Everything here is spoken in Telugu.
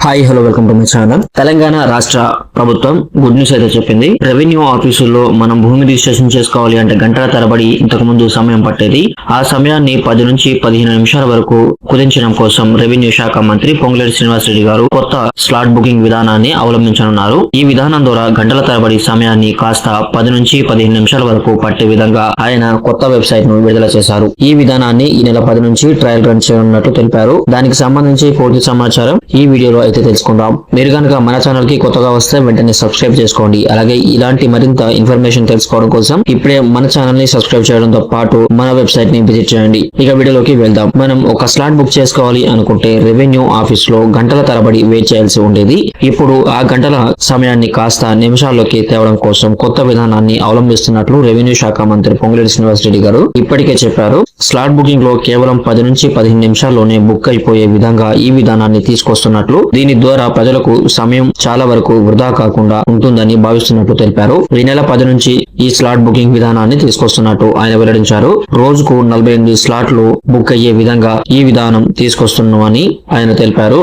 Hi hello welcome to my channel. Telangana రాష్ట్ర ప్రభుత్వం గుడ్ న్యూస్ అయితే చెప్పింది. రెవెన్యూ ఆఫీసుల్లో మనం భూమి రిజిస్ట్రేషన్ చేసుకోవాలి అంటే గంటల తరబడి ఇంతకు ముందు సమయం పట్టేది. ఆ సమయాన్ని 10 నుంచి 15 నిమిషాల వరకు కుదించడం కోసం రెవెన్యూ శాఖ మంత్రి పొంగులేటి శ్రీనివాసరెడ్డి గారు కొత్త స్లాట్ బుకింగ్ విధానాన్ని అవలంబించనున్నారు. ఈ విధానం ద్వారా గంటల తరబడి సమయాన్ని కాస్త 10 నుంచి 15 నిమిషాల వరకు పట్టే విధంగా ఆయన కొత్త వెబ్సైట్ ను విడుదల చేశారు. ఈ విధానాన్ని ఈ నెల 10 నుంచి ట్రయల్ రన్ చేయనున్నట్లు తెలిపారు. దానికి సంబంధించి పూర్తి సమాచారం ఈ వీడియోలో అయితే తెలుసుకుందాం. మీరు కనుక మన ఛానల్ కి కొత్తగా వస్తే వెంటనే సబ్స్క్రైబ్ చేసుకోండి. అలాగే ఇలాంటి మరింత ఇన్ఫర్మేషన్ తెలుసుకోవడం కోసం ఇప్పుడే మన ఛానల్ ని సబ్స్క్రైబ్ చేయడంతో పాటు మన వెబ్సైట్ ని విజిట్ చేయండి. ఇక వీడియోలోకి వెళ్దాం. మనం ఒక స్లాట్ బుక్ చేసుకోవాలి అనుకుంటే రెవెన్యూ ఆఫీస్ లో గంటల తరబడి వెయిట్ చేయాల్సి ఉండేది. ఇప్పుడు ఆ గంటల సమయాన్ని కాస్త నిమిషాల్లోకి తేవడం కోసం కొత్త విధానాన్ని అవలంబిస్తున్నట్లు రెవెన్యూ శాఖ మంత్రి పొంగులేటి శ్రీనివాసరెడ్డి గారు ఇప్పటికే చెప్పారు. స్లాట్ బుకింగ్ లో కేవలం 10 నుంచి 15 నిమిషాల్లోనే బుక్ అయిపోయే విధంగా ఈ విధానాన్ని తీసుకొస్తున్నట్లు, దీని ద్వారా ప్రజలకు సమయం చాలా వరకు వృధా కాకుండా ఉంటుందని భావిస్తున్నట్లు తెలిపారు. ఈ నెల 10 నుంచి ఈ స్లాట్ బుకింగ్ విధానాన్ని తీసుకొస్తున్నట్టు ఆయన వెల్లడించారు. రోజుకు 48 స్లాట్లు బుక్ అయ్యే విధంగా ఈ విధానం తీసుకొస్తున్నామని ఆయన తెలిపారు.